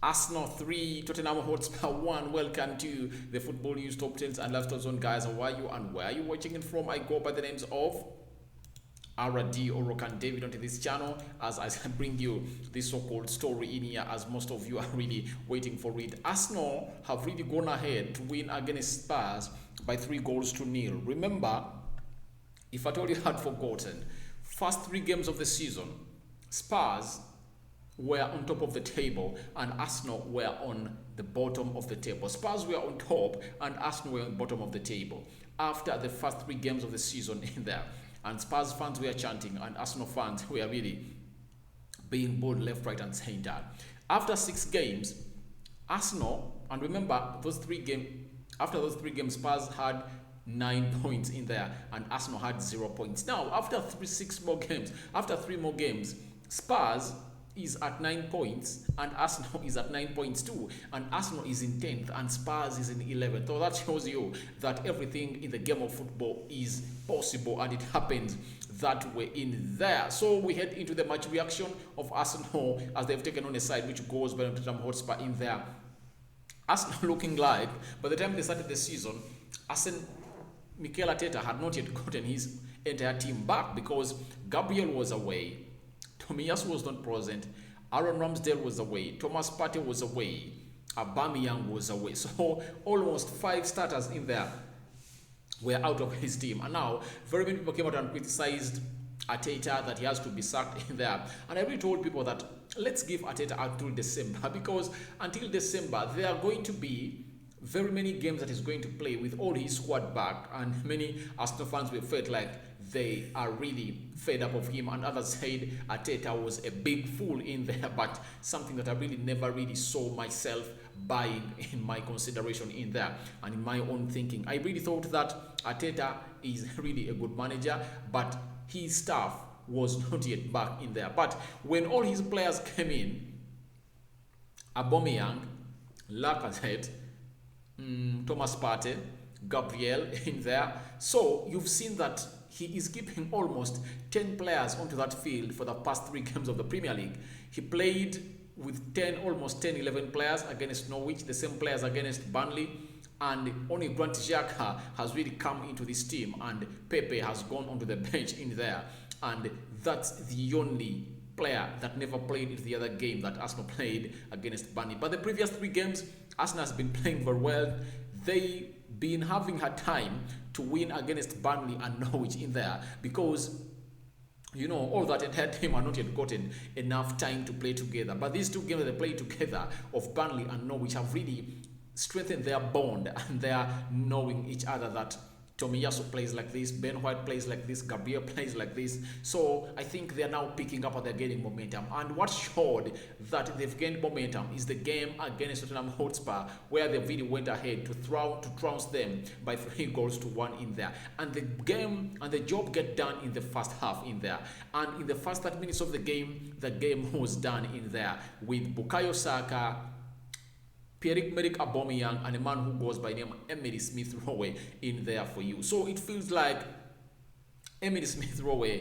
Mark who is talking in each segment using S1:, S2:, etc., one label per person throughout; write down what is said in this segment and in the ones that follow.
S1: Arsenal 3, Tottenham Hotspur 1. Welcome to the Football News Top 10s and Lifestyle Zone, guys. How are you and where are you watching it from? I go by the names of RD or Rock and David onto this channel as I bring you this so-called story in here, as most of you are really waiting for it. Arsenal have really gone ahead to win against Spurs by 3-0. Remember, if I told you had forgotten, first 3 games of the season, Spurs were on top of the table and Arsenal were on the bottom of the table. Spurs were on top and Arsenal were on the bottom of the table after the first 3 games of the season in there. And Spurs fans were chanting and Arsenal fans were really being bold left, right and center. After 6 games, Arsenal, and remember after those 3 games, Spurs had 9 points in there and Arsenal had 0 points. Now, after 3 more games, Spurs is at 9 points and Arsenal is at 9 points too, and Arsenal is in 10th and Spurs is in 11th. So that shows you that everything in the game of football is possible and it happens that way in there. So we head into the match reaction of Arsenal as they've taken on a side which goes by Tottenham Hotspur in there. Arsenal looking like by the time they started the season, Mikel Arteta had not yet gotten his entire team back because Gabriel was away, Tomiyasu was not present, Aaron Ramsdale was away, Thomas Partey was away, Aubameyang was away. So almost 5 starters in there were out of his team. And now very many people came out and criticized Arteta that he has to be sacked in there. And I really told people that let's give Arteta until December, because until December there are going to be very many games that he's going to play with all his squad back, and many Arsenal fans will felt like they are really fed up of him, and others said Arteta was a big fool in there, but something that I really never really saw myself buying in my consideration in there and in my own thinking. I really thought that Arteta is really a good manager, but his staff was not yet back in there. But when all his players came in, Aubameyang, Lacazette, Thomas Partey, Gabriel in there, so you've seen that he is keeping almost 10 players onto that field for the past 3 games of the Premier League. He played with almost 10-11 players against Norwich, the same players against Burnley, and only Granit Xhaka has really come into this team, and Pepe has gone onto the bench in there, and that's the only player that never played in the other game that Arsenal played against Burnley. But the previous 3 games, Arsenal has been playing very well. They've been having a time to win against Burnley and Norwich in there because, you know, all that entire team are not yet gotten enough time to play together. But these 2 games that they played together of Burnley and Norwich have really strengthened their bond, and they are knowing each other that Tomiyasu plays like this, Ben White plays like this, Gabriel plays like this. So I think they are now picking up and they're getting momentum. And what showed that they've gained momentum is the game against Tottenham Hotspur, where they really went ahead to trounce them by 3-1 in there. And the game and the job get done in the first half in there. And in the first 30 minutes of the game was done in there with Bukayo Saka, Pierre-Emerick Aubameyang, and a man who goes by name Emily Smith-Rowe in there for you. So it feels like Emily Smith-Rowe,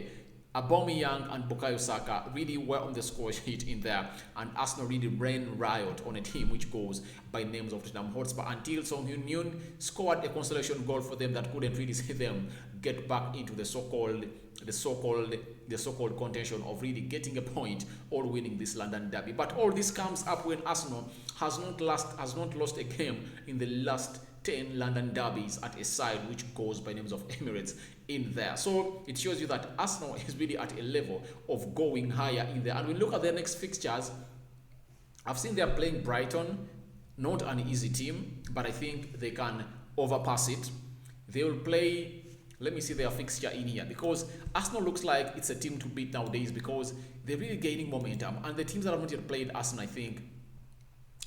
S1: Aubameyang and Bukayo Saka really were on the score sheet in there, and Arsenal really ran riot on a team which goes by names of Tottenham Hotspur until Son Heung-min scored a consolation goal for them that couldn't really see them get back into the so-called contention of really getting a point or winning this London derby. But all this comes up when Arsenal has not lost a game in the last 10 London derbies at a side which goes by names of Emirates in there. So it shows you that Arsenal is really at a level of going higher in there. And we look at their next fixtures. I've seen they're playing Brighton, not an easy team, but I think they can overpass it. They will play, let me see their fixture in here, because Arsenal looks like it's a team to beat nowadays because they're really gaining momentum, and the teams that have not yet played Arsenal, I think,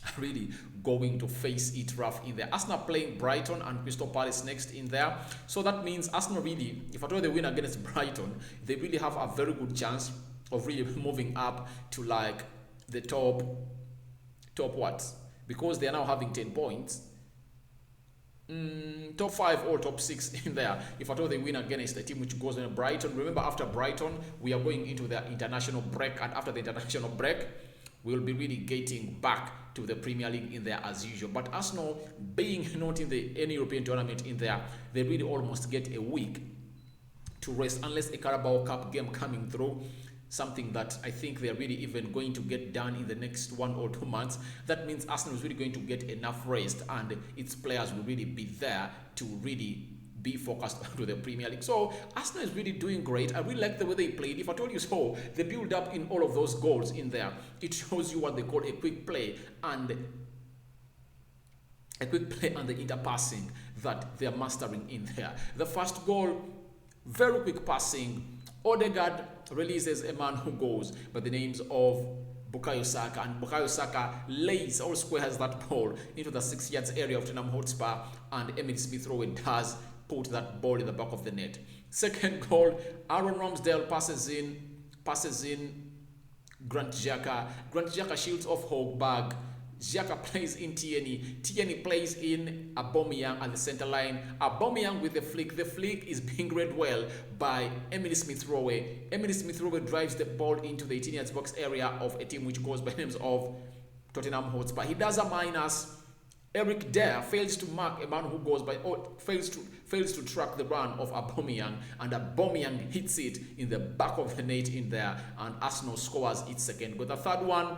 S1: are really going to face it rough in there. Arsenal playing Brighton and Crystal Palace next in there. So that means Arsenal really, if at all they win against Brighton, they really have a very good chance of really moving up to like the top what? Because they are now having 10 points. Top 5 or top 6 in there if at all they win against a team which goes in Brighton. Remember, after Brighton we are going into the international break, and after the international break will be really getting back to the Premier League in there as usual. But Arsenal, being not in any European tournament in there, they really almost get a week to rest unless a Carabao Cup game coming through, something that I think they're really even going to get done in the next 1 or 2 months. That means Arsenal is really going to get enough rest and its players will really be there to really be focused to the Premier League. So Arsenal is really doing great. I really like the way they played. If I told you so, the build up in all of those goals in there, it shows you what they call a quick play and the interpassing that they're mastering in there. The first goal, very quick passing. Odegaard releases a man who goes by the names of Bukayo Saka, and Bukayo Saka lays or squares that ball into the 6 yards area of Tottenham Hotspur, and Emile Smith-Rowe does put that ball in the back of the net. Second goal, Aaron Ramsdale passes in Grant Xhaka. Grant Xhaka shields off Hogberg. Xhaka plays in Tierney. Tierney plays in Aubameyang at the center line. Aubameyang with the flick. The flick is being read well by Emile Smith-Rowe. Emile Smith-Rowe drives the ball into the 18 yards box area of a team which goes by the names of Tottenham Hotspur. He does a minus. Eric Dyer fails to mark a man who goes by, fails to track the run of Aubameyang, and Aubameyang hits it in the back of the net in there, and Arsenal scores its second. But the third one,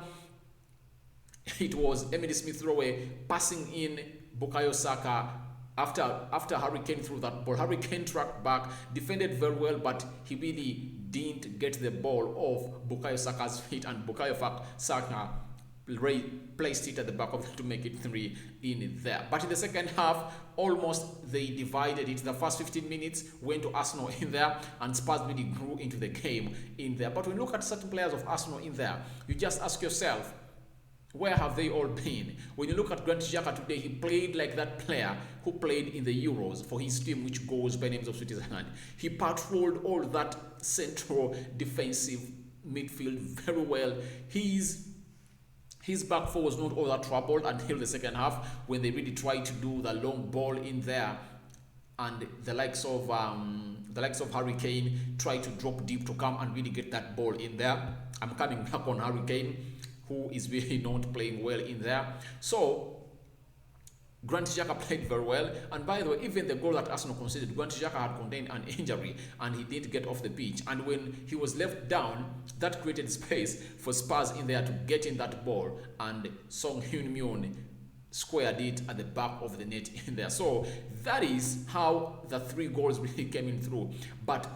S1: it was Emile Smith-Rowe passing in Bukayo Saka after Harry Kane threw that ball. Harry Kane tracked back, defended very well, but he really didn't get the ball off Bukayo Saka's feet, and Bukayo Saka placed it at the back of to make it 3 in there. But in the second half, almost they divided it. The first 15 minutes went to Arsenal in there, and Spurs really grew into the game in there. But when you look at certain players of Arsenal in there, you just ask yourself, where have they all been? When you look at Grant Xhaka today, he played like that player who played in the Euros for his team, which goes by names of Switzerland. He patrolled all that central defensive midfield very well. His back four was not all that troubled until the second half, when they really tried to do the long ball in there, and the likes of Harry Kane tried to drop deep to come and really get that ball in there. I'm coming back on Harry Kane, who is really not playing well in there. So Grant Xhaka played very well, and by the way, even the goal that Arsenal conceded, Grant Xhaka had contained an injury and he didn't get off the pitch, and when he was left down, that created space for Spurs in there to get in that ball, and Son Heung-min squared it at the back of the net in there. So that is how the 3 goals really came in through. But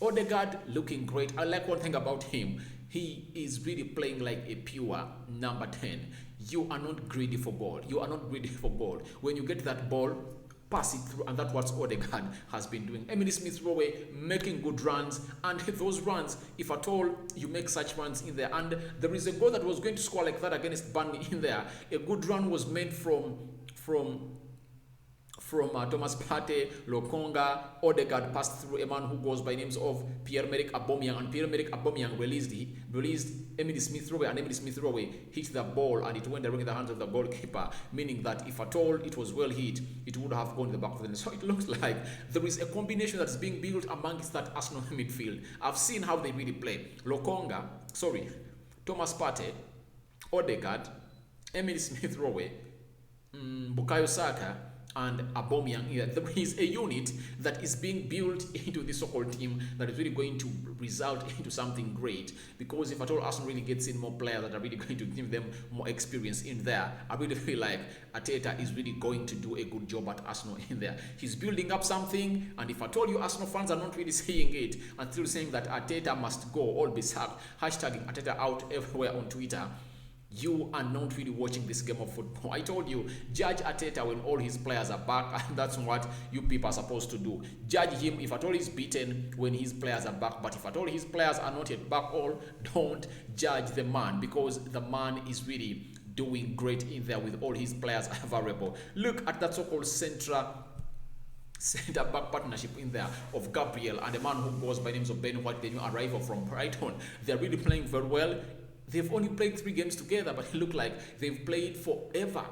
S1: Odegaard looking great. I like one thing about him. He is really playing like a pure number 10. You are not greedy for goal. You are not greedy for goal. When you get that ball, pass it through, and that's what Odegaard has been doing. Emile Smith-Rowe making good runs, and those runs, if at all you make such runs in there, and there is a goal that was going to score like that against Burnley in there. A good run was made from Thomas Partey, Lokonga. Odegaard passed through a man who goes by names of Pierre-Emerick Aubameyang, and Pierre-Emerick Aubameyang released Emile Smith-Rowe, and Emile Smith-Rowe hit the ball and it went directly in the hands of the goalkeeper, meaning that if at all it was well hit, it would have gone to the back of the net. So it looks like there is a combination that's being built amongst that Arsenal midfield. I've seen how they really play. Thomas Partey, Odegaard, Emile Smith-Rowe, Bukayo Saka, and Aubameyang here. There is a unit that is being built into this so-called team that is really going to result into something great, because if at all Arsenal really gets in more players that are really going to give them more experience in there, I really feel like Arteta is really going to do a good job at Arsenal in there. He's building up something, and if I told you Arsenal fans are not really seeing it and still saying that Arteta must go or be sacked, hashtagging Arteta out everywhere on Twitter, you are not really watching this game of football. I told you, judge Arteta when all his players are back, and that's what you people are supposed to do. Judge him if at all he's beaten when his players are back, but if at all his players are not yet back, don't judge the man, because the man is really doing great in there with all his players available. Look at that so-called centre-back partnership in there of Gabriel and a man who goes by names of Ben White, the new arrival from Brighton. They're really playing very well. They've only played 3 games together, but it looks like they've played forever.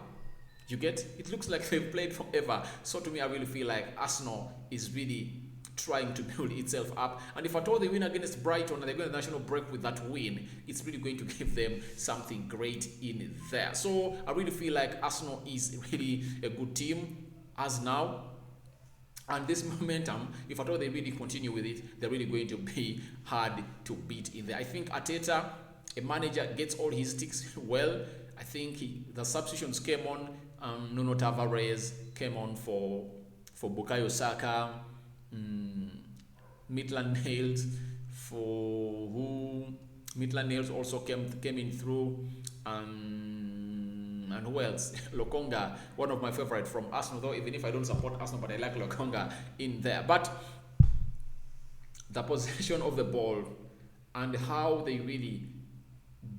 S1: You get? It looks like they've played forever. So to me, I really feel like Arsenal is really trying to build itself up. And if at all they win against Brighton and they go to the national break with that win, it's really going to give them something great in there. So I really feel like Arsenal is really a good team as now. And this momentum, if at all they really continue with it, they're really going to be hard to beat in there. I think Arteta, a manager, gets all his sticks well. I think the substitutions came on. Nuno Tavares came on for Bukayo Saka. Maitland-Niles Maitland-Niles also came in through. And who else? Lokonga, one of my favorite from Arsenal, though, even if I don't support Arsenal, but I like Lokonga in there. But the possession of the ball and how they really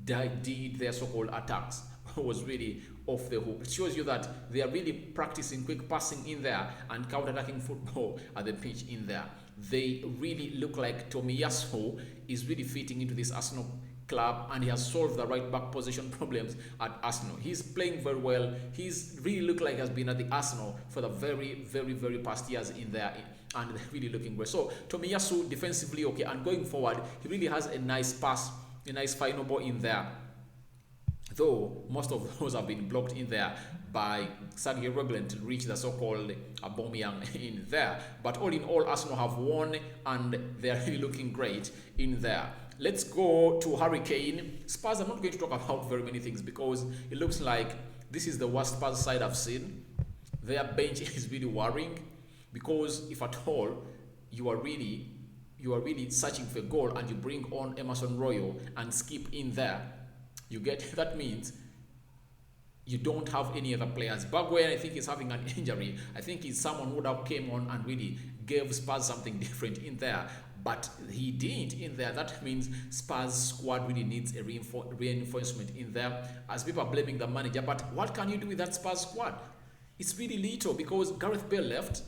S1: did their so-called attacks was really off the hook. It shows you that they are really practicing quick passing in there and counter-attacking football at the pitch in there. They really look like Tomiyasu is really fitting into this Arsenal club, and he has solved the right back position problems at Arsenal. He's playing very well. He's really looked like he has been at the Arsenal for the very, very, very past years in there, and they're really looking great. So Tomiyasu defensively okay, and going forward, he really has a nice pass, a nice final ball in there. Though most of those have been blocked in there by Sergio Reguilon to reach the so-called Aubameyang in there. But all in all, Arsenal have won, and they're really looking great in there. Let's go to Harry Kane. Spurs, I'm not going to talk about very many things because it looks like this is the worst Spurs side I've seen. Their bench is really worrying, because if at all you are really searching for a goal and you bring on Emerson Royal and skip in there, you get that means you don't have any other players. Bagwell, I think, is having an injury. I think he's someone who would have came on and really gave Spurs something different in there, but he didn't in there. That means Spurs squad really needs a reinforcement in there, as people are blaming the manager. But what can you do with that Spurs squad? It's really little, because Gareth Bale left,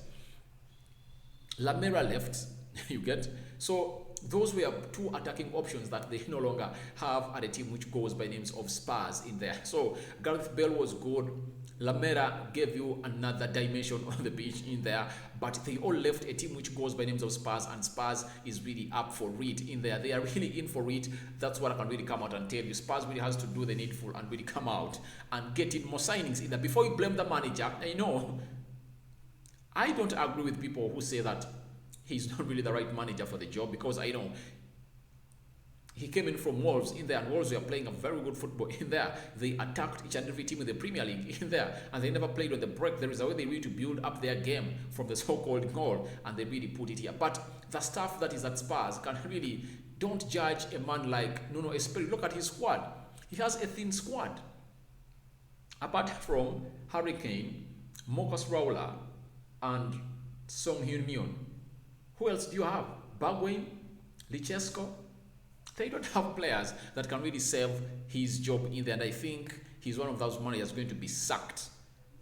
S1: Lamela left, you get? So those were two attacking options that they no longer have at a team which goes by names of Spurs in there. So Gareth Bale was good. Lamela gave you another dimension on the pitch in there, but they all left a team which goes by names of Spurs, and Spurs is really up for it in there. They are really in for it. That's what I can really come out and tell you. Spurs really has to do the needful and really come out and get in more signings in there before you blame the manager. I know I don't agree with people who say that he's not really the right manager for the job, because I know he came in from Wolves in there, and Wolves were playing a very good football in there. They attacked each and every team in the Premier League in there, and they never played on the break. There is a way they need to build up their game from the so-called goal, and they really put it here. But the staff that is at Spurs can really, don't judge a man like Nuno Espirito. Look at his squad. He has a thin squad. Apart from Harry Kane, Marcus Rashford, and Son Heung-min, who else do you have? Bagwell, Lichesko. They don't have players that can really save his job in there, and I think he's one of those managers going to be sacked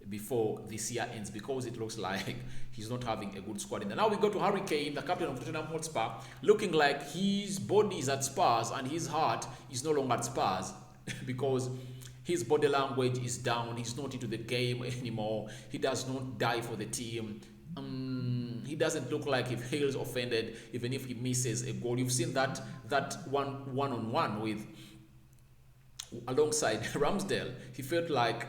S1: before this year ends, because it looks like he's not having a good squad in there. Now we go to Harry Kane, the captain of Tottenham Hotspur, looking like his body is at Spurs and his heart is no longer at Spurs because his body language is down. He's not into the game anymore. He does not die for the team. He doesn't look like he feels offended even if he misses a goal. You've seen that one-on-one with alongside Ramsdale. He felt like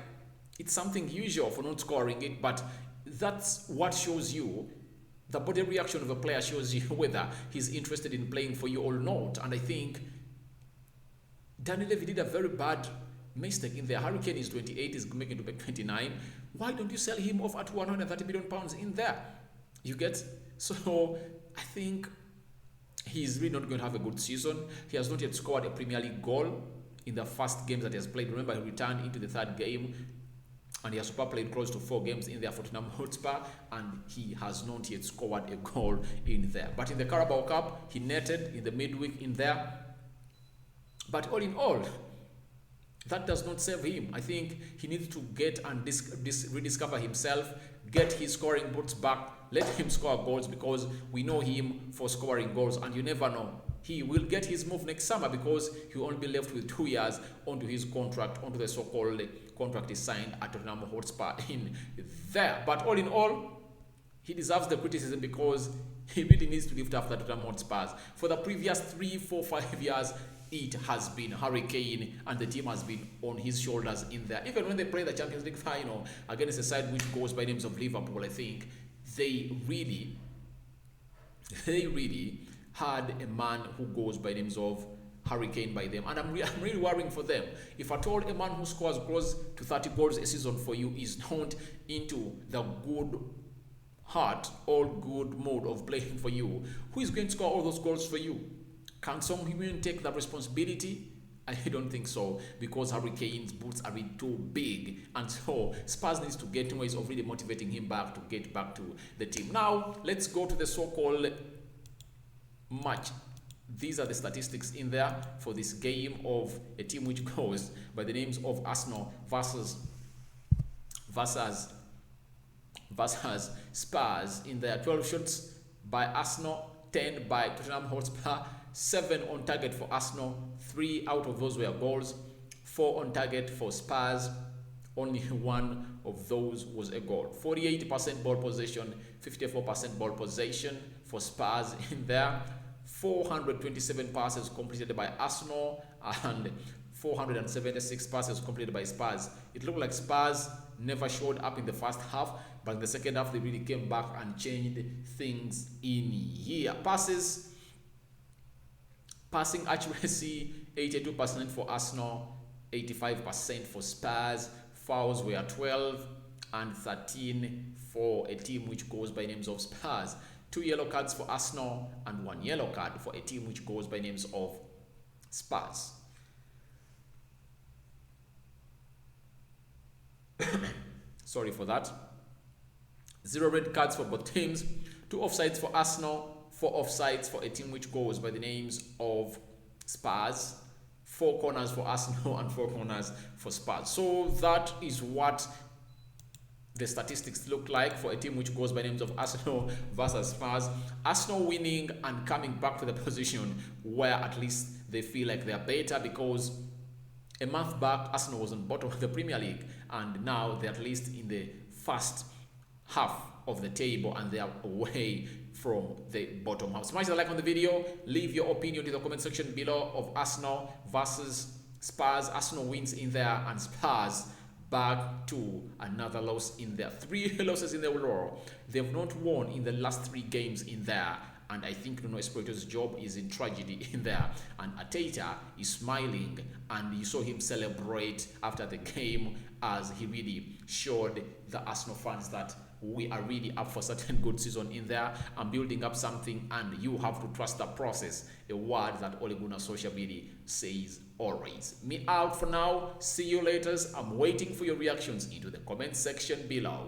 S1: it's something usual for not scoring it, but that's what shows you, the body reaction of a player shows you whether he's interested in playing for you or not. And I think Daniel Levy did a very bad mistake in there. Harry Kane is 28, is making to be 29. Why don't you sell him off at 130 million pounds in there? You get? So I think he's really not going to have a good season. He has not yet scored a Premier League goal in the first games that he has played. Remember, he returned into the third game, and he has played close to 4 games in there for Tottenham Hotspur, and he has not yet scored a goal in there. But in the Carabao Cup, he netted in the midweek in there. But all in all, that does not save him. I think he needs to get and rediscover himself, get his scoring boots back, let him score goals, because we know him for scoring goals, and you never know. He will get his move next summer because he will only be left with 2 years onto his contract, onto the so-called contract he signed at Tottenham Hotspur in there. But all in all, he deserves the criticism because he really needs to lift after Tottenham Hotspurs. For the previous 3, 4, 5 years, it has been Harry Kane and the team has been on his shoulders in there. Even when they play the Champions League final against a side which goes by names of Liverpool, I think they really had a man who goes by names of Harry Kane by them, and I'm really worrying for them. If at all a man who scores close to 30 goals a season for you is not into the good heart or good mode of playing for you, who is going to score all those goals for you? Can someone take that responsibility? I don't think so, because Harry Kane's boots are really too big, and so Spurs needs to get ways of really motivating him back to get back to the team. Now let's go to the so-called match. These are the statistics in there for this game of a team which goes by the names of Arsenal versus Spurs. In there, 12 shots by Arsenal, 10 by Tottenham Hotspur, 7 on target for Arsenal, 3 out of those were goals, 4 on target for Spurs, only 1 of those was a goal. 48% ball possession, 54% ball possession for Spurs in there. 427 passes completed by Arsenal and 476 passes completed by Spurs. It looked like Spurs never showed up in the first half, but in the second half they really came back and changed things in here. Passing accuracy, 82% for Arsenal, 85% for Spurs. Fouls were 12 and 13 for a team which goes by names of Spurs. 2 yellow cards for Arsenal and 1 yellow card for a team which goes by names of Spurs. Sorry for that. 0 red cards for both teams. 2 offsides for Arsenal, 4 offsides for a team which goes by the names of Spurs. 4 corners for Arsenal and 4 corners for Spurs. So that is what the statistics look like for a team which goes by names of Arsenal versus Spurs. Arsenal winning and coming back to the position where at least they feel like they are better, because a month back Arsenal was on bottom of the Premier League and now they're at least in the first half of the table and they are away from the bottom half. Smash the like on the video, leave your opinion in the comment section below of Arsenal versus Spurs. Arsenal wins in there and Spurs back to another loss in there. 3 losses in the row. They've not won in the last 3 games in there, and I think Nuno Espirito's job is in tragedy in there. And Arteta is smiling, and you saw him celebrate after the game as he really showed the Arsenal fans that we are really up for certain good season in there and building up something, and you have to trust the process, a word that Ole Gunnar Solskjaer really says always. Me out for now. See you later. I'm waiting for your reactions into the comment section below.